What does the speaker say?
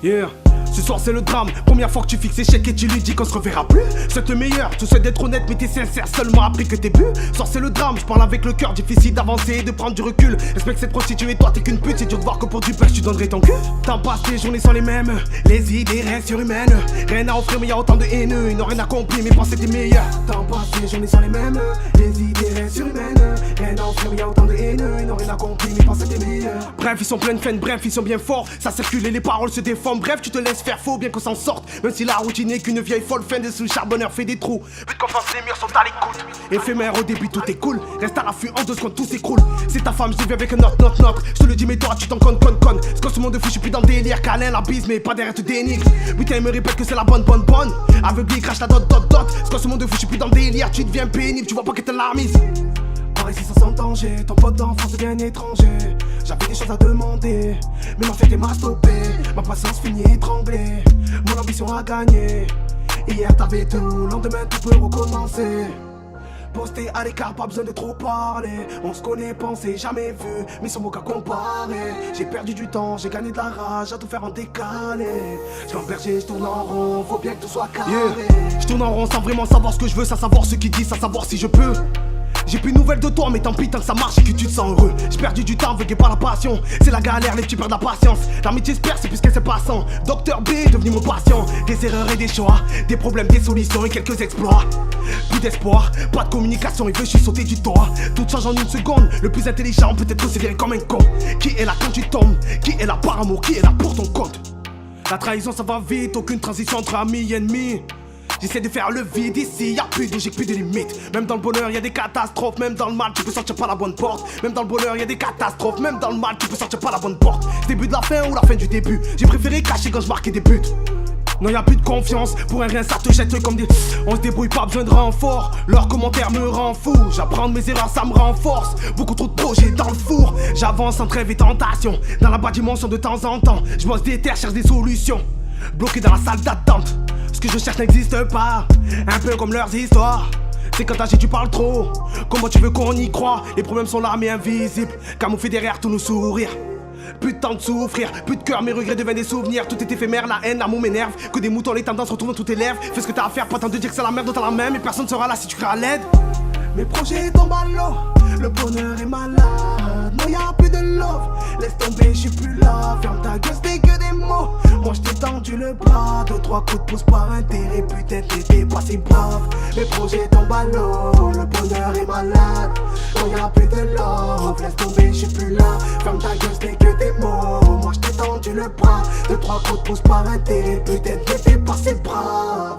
Yeah. Ce soir c'est le drame, première fois que tu fixes échec et tu lui dis qu'on se reverra plus. C'est le meilleur, tu sais d'être honnête mais t'es sincère seulement après que t'es bu. Ce soir c'est le drame, je parle avec le cœur, difficile d'avancer et de prendre du recul. Respecte cette prostituée, toi t'es qu'une pute, c'est dur de voir que pour du pêche tu donnerais ton cul. T'en passes, tes journées sont les mêmes, les idées restent surhumaines. Rien à offrir mais y'a autant de haineux, ils n'ont rien accompli mais pensent que t'es meilleur. T'en passes, tes journées sont les mêmes, les idées restent surhumaines. Rien à offrir mais y'a autant de haineux, ils n'ont rien accompli mais pensent que t'es meilleur. Bref ils sont pleins de faine, bref ils sont bien forts, ça circule et les paroles se déforment. Bref tu te laisses faire, faut bien qu'on s'en sorte. Même si la routine n'est qu'une vieille folle, fin de sous charbonneur fait des trous. But confiance, les murs sont à l'écoute. Éphémère au début tout est cool, reste à l'affût en 2 secondes tout s'écroule. C'est ta femme, je viens avec un note. Je te le dis mais toi tu t'en connes. C'est quoi ce monde de fou, je suis plus dans le délire. Câlin la bise mais pas derrière te dénigre. Putain il me répète que c'est la bonne. Aveuglé il crache la dot. C'est quoi ce monde de fou, je suis plus dans le délire. Tu deviens pénible, tu vois pas que t'es la mise. Par ici ça sent danger, ton pote d'enfance devient un étranger. J'avais des choses à demander, mais ma fête m'a stoppé. Ma patience finit étranglée, mon ambition a gagné. Hier t'avais tout, lendemain tout peut recommencer. Posté à l'écart, pas besoin de trop parler. On se connaît, pensé, jamais vu, mais sans mot qu'à comparer. J'ai perdu du temps, j'ai gagné de la rage, à tout faire en décalé. J'suis un berger, j'tourne en rond, faut bien que tout soit carré. Yeah. J'tourne en rond sans vraiment savoir ce que je veux, sans savoir ce qu'ils disent, sans savoir si je peux. J'ai plus de nouvelles de toi mais tant pis tant que ça marche et que tu te sens heureux. J'ai perdu du temps, aveuglé par la passion. C'est la galère, les petits perdent la patience. L'amitié se perd, c'est plus qu'elle s'est passant. Docteur B est devenu mon patient. Des erreurs et des choix, des problèmes, des solutions et quelques exploits. Plus d'espoir, pas de communication, il veut juste sauter du toit. Tout change en une seconde, le plus intelligent peut être considéré comme un con. Qui est là quand tu tombes, qui est là par amour, qui est là pour ton compte. La trahison ça va vite, aucune transition entre amis et ennemis. J'essaie de faire le vide ici, y'a plus de logique, plus de limites. Même dans le bonheur y'a des catastrophes, même dans le mal tu peux sortir par la bonne porte. Même dans le bonheur y'a des catastrophes, même dans le mal tu peux sortir par la bonne porte. Début de la fin ou la fin du début, j'ai préféré cacher quand je marquais des buts. Non y'a plus de confiance, pour un rien ça te jette comme des... On se débrouille, pas besoin de renfort, leurs commentaires me rendent fou. J'apprends de mes erreurs, ça me renforce, beaucoup trop de projets dans le four. J'avance sans trêve et tentation, dans la bas dimension de temps en temps. Je bosse des terres, cherche des solutions, bloqué dans la salle d'attente. Ce que je cherche n'existe pas, un peu comme leurs histoires. C'est quand t'agis tu parles trop, comment tu veux qu'on y croit? Les problèmes sont là mais invisibles, camouflés derrière tous nos sourires. Plus de temps de souffrir, plus de cœur, mes regrets deviennent des souvenirs. Tout est éphémère, la haine, l'amour m'énerve. Que des moutons, les tendances retrouvent dans toutes tes lèvres. Fais ce que t'as à faire, pas tant de dire que c'est la merde dont t'as la même. Et personne sera là si tu cries à l'aide. Mes projets tombent à l'eau, le bonheur est malade. Non y'a plus de love, laisse tomber, je suis plus là. Ferme ta gueule, c'était que des mots. Moi je t'ai tendu le bras, 2-3 coups de pouce par intérêt. Putain t'étais pas si brave. Mes projets tombent à l'eau, le bonheur est malade. Non y'a plus de love, laisse tomber, je suis plus là. Ferme ta gueule, c'était que des mots. Moi je t'ai tendu le bras, 2-3 coups de pouce par intérêt. Putain t'étais pas si brave.